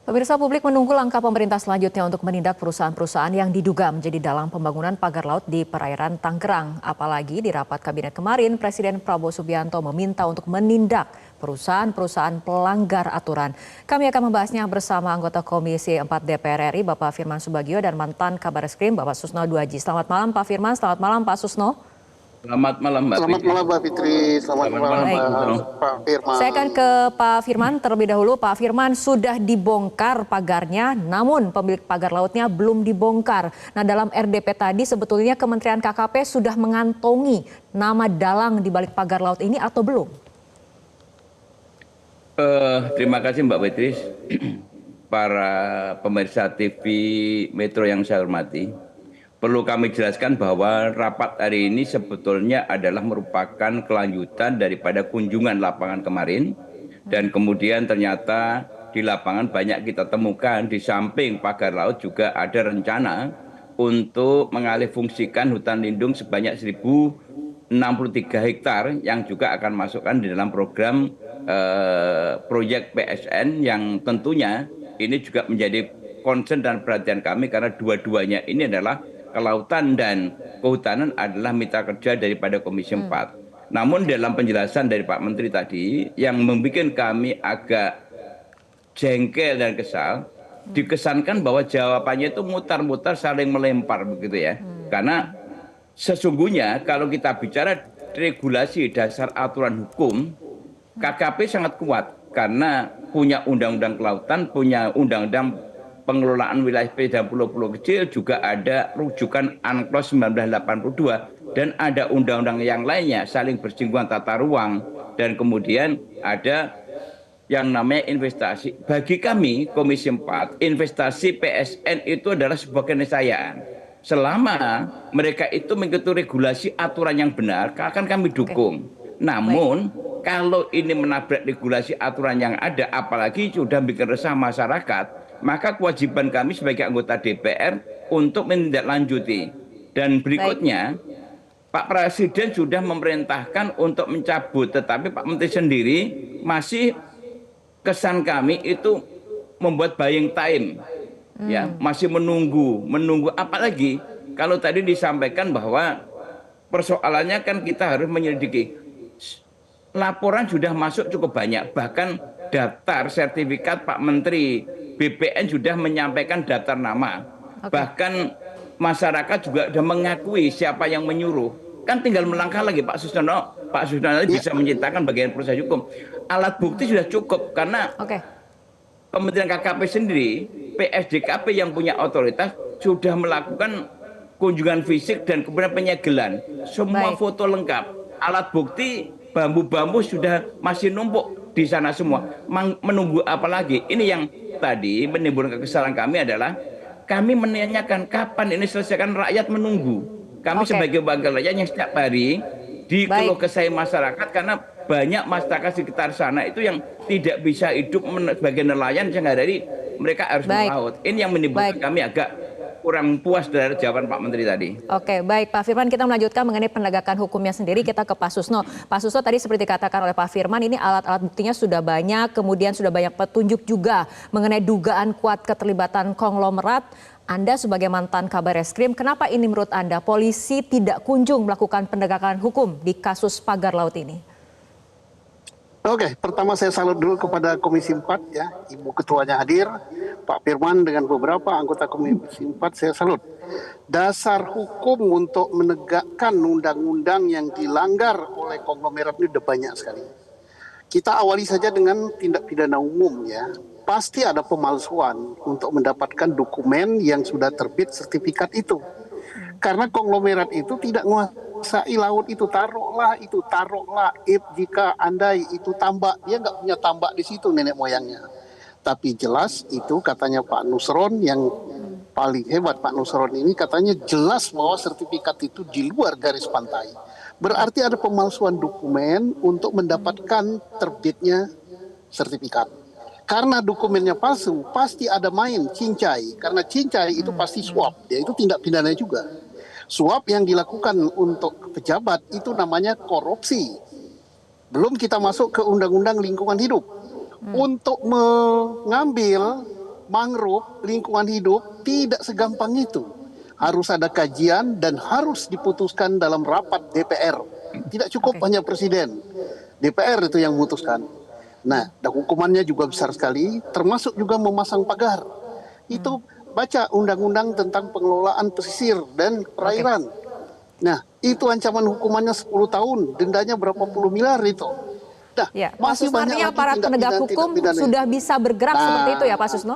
Pemirsa, publik menunggu langkah pemerintah selanjutnya untuk menindak perusahaan-perusahaan yang diduga menjadi dalang pembangunan pagar laut di perairan Tangerang. Apalagi di rapat kabinet kemarin, Presiden Prabowo Subianto meminta untuk menindak perusahaan-perusahaan pelanggar aturan. Kami akan membahasnya bersama anggota Komisi 4 DPR RI, Bapak Firman Subagio, dan mantan Kabareskrim, Bapak Susno Duaji. Selamat malam Pak Firman, selamat malam Pak Susno. Selamat malam Mbak Selamat Fitri. malam Mbak Fitri, selamat malam Pak Firman. Saya akan ke Pak Firman terlebih dahulu. Pak Firman, sudah dibongkar pagarnya, namun pemilik pagar lautnya belum dibongkar. Nah, dalam RDP tadi sebetulnya Kementerian KKP sudah mengantongi nama dalang di balik pagar laut ini atau belum? Terima kasih Mbak Fitri. Para pemirsa TV Metro yang saya hormati. Perlu kami jelaskan bahwa rapat hari ini sebetulnya adalah merupakan kelanjutan daripada kunjungan lapangan kemarin. Dan kemudian ternyata di lapangan banyak kita temukan di samping pagar laut juga ada rencana untuk mengalihfungsikan hutan lindung sebanyak 1.063 hektar yang juga akan masukkan di dalam program proyek PSN yang tentunya ini juga menjadi concern dan perhatian kami karena dua-duanya ini adalah kelautan dan kehutanan adalah mitra kerja daripada Komisi 4. Namun dalam penjelasan dari Pak Menteri tadi yang membuat kami agak jengkel dan kesal, dikesankan bahwa jawabannya itu mutar-mutar saling melempar begitu ya. Karena sesungguhnya kalau kita bicara regulasi dasar aturan hukum, KKP sangat kuat karena punya undang-undang kelautan, punya undang-undang pengelolaan wilayah dan pulau-pulau kecil, juga ada rujukan UNCLOS 1982 dan ada undang-undang yang lainnya saling bersinggungan tata ruang, dan kemudian ada yang namanya investasi. Bagi kami Komisi 4, investasi PSN itu adalah sebuah keniscayaan. Selama mereka itu mengikuti regulasi aturan yang benar, akan kami dukung. Namun kalau ini menabrak regulasi aturan yang ada, apalagi sudah bikin resah masyarakat, maka kewajiban kami sebagai anggota DPR untuk menindaklanjuti. Dan berikutnya, Pak Presiden sudah memerintahkan untuk mencabut, tetapi Pak Menteri sendiri masih, kesan kami itu membuat buying time, ya, masih menunggu. Apalagi kalau tadi disampaikan bahwa persoalannya kan kita harus menyelidiki. Laporan sudah masuk cukup banyak, bahkan daftar sertifikat Pak Menteri BPN sudah menyampaikan daftar nama. Bahkan masyarakat juga sudah mengakui siapa yang menyuruh. Kan tinggal melangkah lagi Pak Susno. Pak Susno bisa menciptakan bagian proses hukum. Alat bukti sudah cukup karena Kementerian KKP sendiri, PSDKP yang punya otoritas sudah melakukan kunjungan fisik dan kemudian penyegelan. Semua foto lengkap. Alat bukti, bambu-bambu sudah masih numpuk di sana semua. Menunggu apa lagi? Ini yang tadi menimbulkan kesalahan kami adalah kami menanyakan kapan ini selesaikan, rakyat menunggu. Kami sebagai wakil rakyat yang setiap hari dikeluh kesah masyarakat karena banyak masyarakat sekitar sana itu yang tidak bisa hidup sebagai nelayan sehingga dari mereka harus melaut. Ini yang menimbulkan kami agak kurang puas dari jawaban Pak Menteri tadi. Oke, baik Pak Firman, kita melanjutkan mengenai penegakan hukumnya sendiri. Kita ke Pak Susno. Pak Susno, tadi seperti dikatakan oleh Pak Firman, ini alat-alat buktinya sudah banyak, kemudian sudah banyak petunjuk juga mengenai dugaan kuat keterlibatan konglomerat. Anda sebagai mantan Kabareskrim, kenapa ini menurut Anda polisi tidak kunjung melakukan penegakan hukum di kasus pagar laut ini? Oke, pertama saya salut dulu kepada Komisi 4 ya, Ibu Ketuanya hadir, Pak Firman dengan beberapa anggota Komisi 4, saya salut. Dasar hukum untuk menegakkan undang-undang yang dilanggar oleh konglomerat ini udah banyak sekali. Kita awali saja dengan tindak pidana umum ya. Pasti ada pemalsuan untuk mendapatkan dokumen yang sudah terbit sertifikat itu. Karena konglomerat itu tidak menguasai laut itu, taruhlah jika andai itu tambak, dia nggak punya tambak di situ nenek moyangnya. Tapi jelas itu katanya Pak Nusron, yang paling hebat Pak Nusron ini, katanya jelas bahwa sertifikat itu di luar garis pantai. Berarti ada pemalsuan dokumen untuk mendapatkan terbitnya sertifikat. Karena dokumennya palsu, pasti ada main cincai. Karena cincai itu pasti suap, ya itu tindak pidana juga. Suap yang dilakukan untuk pejabat itu namanya korupsi. Belum kita masuk ke undang-undang lingkungan hidup. Untuk mengambil mangrove, lingkungan hidup tidak segampang itu. Harus ada kajian dan harus diputuskan dalam rapat DPR. Tidak cukup hanya presiden. DPR itu yang memutuskan. Nah, dan hukumannya juga besar sekali, termasuk juga memasang pagar. Itu baca undang-undang tentang pengelolaan pesisir dan perairan. Nah, itu ancaman hukumannya 10 tahun, dendanya berapa puluh miliar itu. Nah, Ya, masih Pak Susno, banyak artinya lagi aparat tindak penegak pidana, hukum tindak pidana. sudah bisa bergerak seperti itu ya Pak Susno?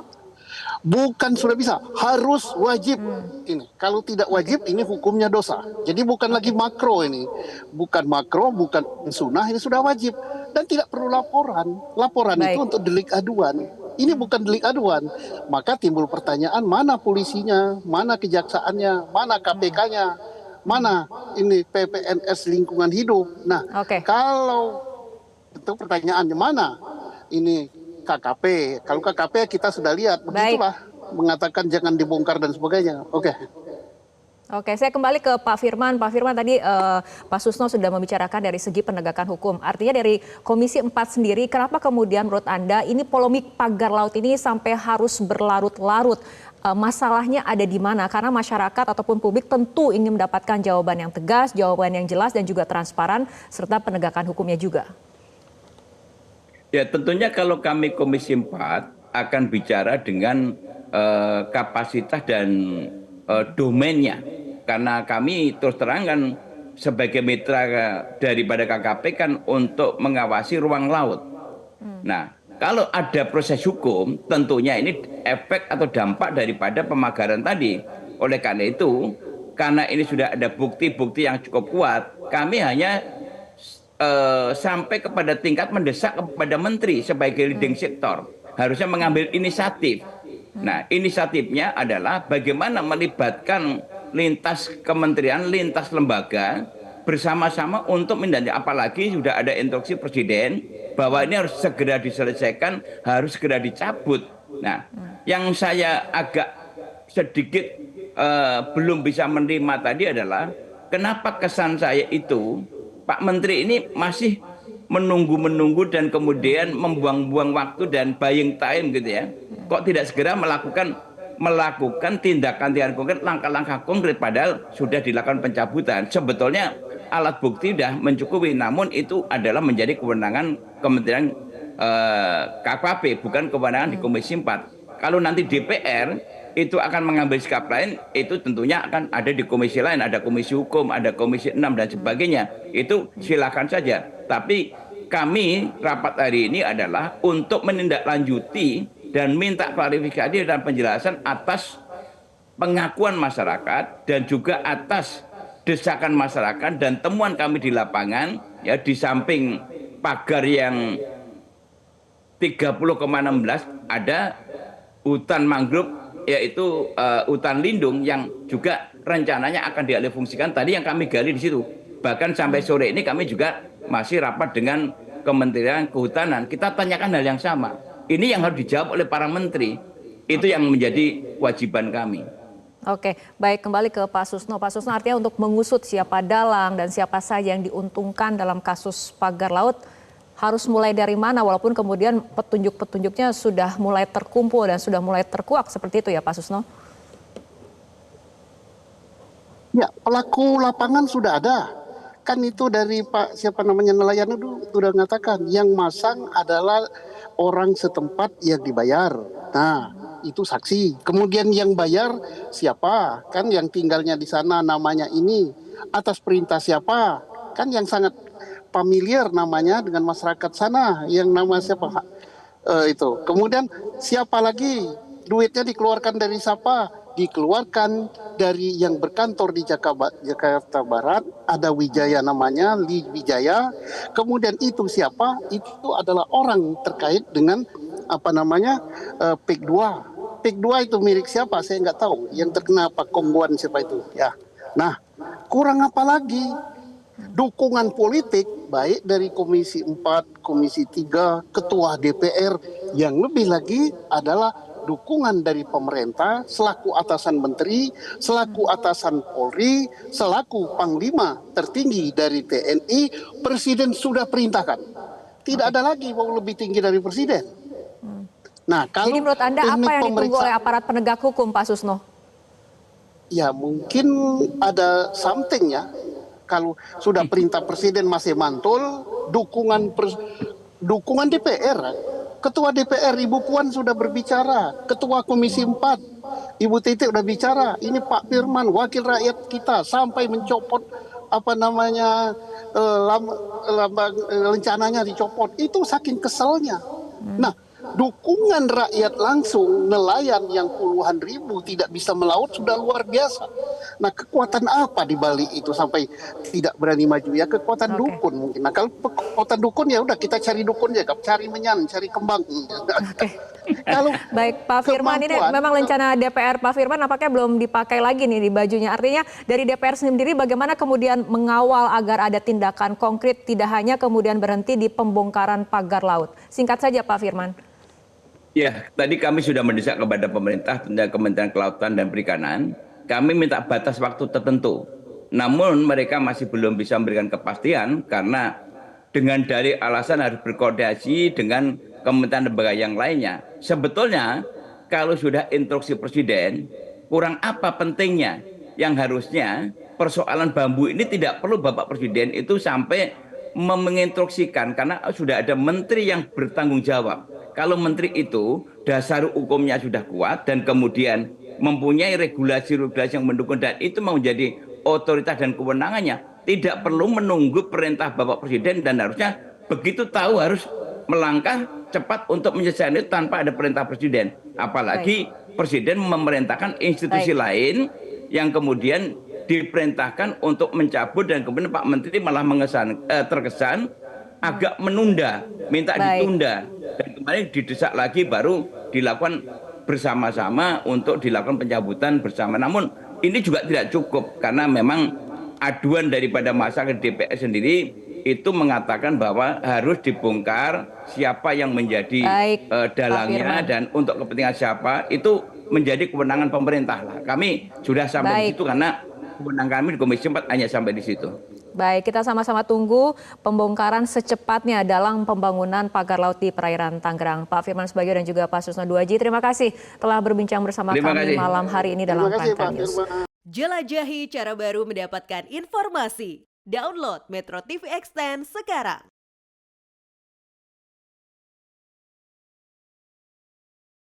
Bukan sudah bisa, harus wajib. Ini kalau tidak wajib ini hukumnya dosa. Jadi bukan lagi makro ini, bukan makro, bukan sunnah, ini sudah wajib dan tidak perlu laporan. Laporan Baik. itu untuk delik aduan. Ini bukan delik aduan. Maka timbul pertanyaan, mana polisinya, mana kejaksaannya, mana KPK-nya, mana ini PPNS lingkungan hidup. Nah, Oke. kalau itu pertanyaannya mana ini KKP. Kalau KKP kita sudah lihat, begitulah mengatakan jangan dibongkar dan sebagainya. Oke. Oke, saya kembali ke Pak Firman. Pak Firman tadi Pak Susno sudah membicarakan dari segi penegakan hukum. Artinya dari Komisi 4 sendiri, kenapa kemudian menurut Anda ini polemik pagar laut ini sampai harus berlarut-larut? Masalahnya ada di mana? Karena masyarakat ataupun publik tentu ingin mendapatkan jawaban yang tegas, jawaban yang jelas dan juga transparan, serta penegakan hukumnya juga. Ya tentunya kalau kami Komisi 4 akan bicara dengan kapasitas dan domainnya. Karena kami terus terang kan sebagai mitra daripada KKP kan untuk mengawasi ruang laut. Nah, kalau ada proses hukum tentunya ini efek atau dampak daripada pemagaran tadi. Oleh karena itu, karena ini sudah ada bukti-bukti yang cukup kuat, kami hanya sampai kepada tingkat mendesak kepada menteri sebagai leading sektor harusnya mengambil inisiatif. Nah, inisiatifnya adalah bagaimana melibatkan lintas kementerian, lintas lembaga bersama-sama untuk menindaklanjuti, apalagi sudah ada instruksi presiden bahwa ini harus segera diselesaikan, harus segera dicabut. Nah, yang saya agak sedikit belum bisa menerima tadi adalah kenapa kesan saya itu Pak Menteri ini masih menunggu-menunggu dan kemudian membuang-buang waktu dan buying time gitu ya. Kok tidak segera melakukan tindakan konkret, langkah-langkah konkret padahal sudah dilakukan pencabutan. Sebetulnya alat bukti sudah mencukupi, namun itu adalah menjadi kewenangan Kementerian KKP, bukan kewenangan di Komisi 4. Kalau nanti DPR itu akan mengambil sikap lain, itu tentunya akan ada di komisi lain, ada komisi hukum, ada komisi 6 dan sebagainya. Itu silakan saja. Tapi kami rapat hari ini adalah untuk menindaklanjuti dan minta klarifikasi dan penjelasan atas pengakuan masyarakat dan juga atas desakan masyarakat dan temuan kami di lapangan ya, di samping pagar yang 30,16 ada hutan mangrove, yaitu hutan lindung yang juga rencananya akan dialihfungsikan. Tadi yang kami gali di situ. Bahkan sampai sore ini kami juga masih rapat dengan Kementerian Kehutanan. Kita tanyakan hal yang sama. Ini yang harus dijawab oleh para menteri. Itu yang menjadi kewajiban kami. Oke, baik, kembali ke Pak Susno. Pak Susno, artinya untuk mengusut siapa dalang dan siapa saja yang diuntungkan dalam kasus pagar laut harus mulai dari mana, walaupun kemudian petunjuk-petunjuknya sudah mulai terkumpul dan sudah mulai terkuak seperti itu ya Pak Susno? Ya, pelaku lapangan sudah ada. Kan itu dari Pak siapa namanya nelayan itu sudah mengatakan yang masang adalah orang setempat yang dibayar. Nah, itu saksi. Kemudian yang bayar siapa? Kan yang tinggalnya di sana namanya ini. Atas perintah siapa? Kan yang sangat familiar namanya dengan masyarakat sana. Yang nama siapa? Itu. Kemudian siapa lagi? Duitnya dikeluarkan dari siapa? Dikeluarkan dari yang berkantor di Jakarta Barat, ada Wijaya namanya, Li Wijaya. Kemudian itu siapa? Itu adalah orang terkait dengan apa namanya PIK 2. PIK 2 itu milik siapa? Saya nggak tahu. Yang terkena Pak Kongguan siapa itu? Ya. Nah, kurang apa lagi? Dukungan politik baik dari Komisi 4, Komisi 3, Ketua DPR, yang lebih lagi adalah dukungan dari pemerintah selaku atasan menteri, selaku atasan Polri, selaku panglima tertinggi dari TNI. Presiden sudah perintahkan. Tidak ada lagi mau lebih tinggi dari presiden. Nah, kalau Jadi menurut Anda teknik apa yang ditunggu pemeriksaan- oleh aparat penegak hukum, Pak Susno? Ya mungkin ada something ya. Kalau sudah perintah presiden masih mantul, dukungan DPR. Ketua DPR Ibu Puan sudah berbicara, Ketua Komisi 4 Ibu Titi sudah bicara. Ini Pak Firman, wakil rakyat kita sampai mencopot apa namanya rencananya dicopot. Itu saking keselnya. Nah, dukungan rakyat langsung nelayan yang puluhan ribu tidak bisa melaut sudah luar biasa. Nah, kekuatan apa di balik itu sampai tidak berani maju? Ya kekuatan dukun mungkin. Nah, kalau kekuatan dukun ya udah kita cari dukun ya, cari menyan, cari kembang. Kalau Baik, Pak Firman, ini memang rencana DPR Pak Firman nampaknya belum dipakai lagi nih di bajunya. Artinya dari DPR sendiri bagaimana kemudian mengawal agar ada tindakan konkret, tidak hanya kemudian berhenti di pembongkaran pagar laut. Singkat saja Pak Firman. Ya, tadi kami sudah mendesak kepada pemerintah, tentunya Kementerian Kelautan dan Perikanan, kami minta batas waktu tertentu. Namun mereka masih belum bisa memberikan kepastian karena dengan dari alasan harus berkoordinasi dengan kementerian lembaga yang lainnya. Sebetulnya kalau sudah instruksi presiden, kurang apa pentingnya yang harusnya persoalan bambu ini tidak perlu Bapak Presiden itu sampai menginstruksikan karena sudah ada menteri yang bertanggung jawab. Kalau menteri itu dasar hukumnya sudah kuat dan kemudian mempunyai regulasi-regulasi yang mendukung dan itu mau menjadi otoritas dan kewenangannya, tidak perlu menunggu perintah Bapak Presiden dan harusnya begitu tahu harus melangkah cepat untuk menyelesaikan itu tanpa ada perintah Presiden. Apalagi Presiden memerintahkan institusi lain yang kemudian diperintahkan untuk mencabut dan kemudian Pak Menteri malah terkesan agak menunda, minta ditunda. Dan kemarin didesak lagi baru dilakukan bersama-sama untuk dilakukan pencabutan bersama. Namun ini juga tidak cukup karena memang aduan daripada masyarakat DPR sendiri itu mengatakan bahwa harus dibongkar siapa yang menjadi dalangnya dan untuk kepentingan siapa itu menjadi kewenangan pemerintah lah. Kami sudah sampai di situ karena kewenangan kami di Komisi 4 hanya sampai di situ. Baik, kita sama-sama tunggu pembongkaran secepatnya dalam pembangunan pagar laut di perairan Tangerang. Pak Firman Subagio dan juga Pak Susno Duaji, terima kasih telah berbincang bersama kami malam hari ini dalam Prime Time News. Jelajahi cara baru mendapatkan informasi. Download Metro TV Extend sekarang.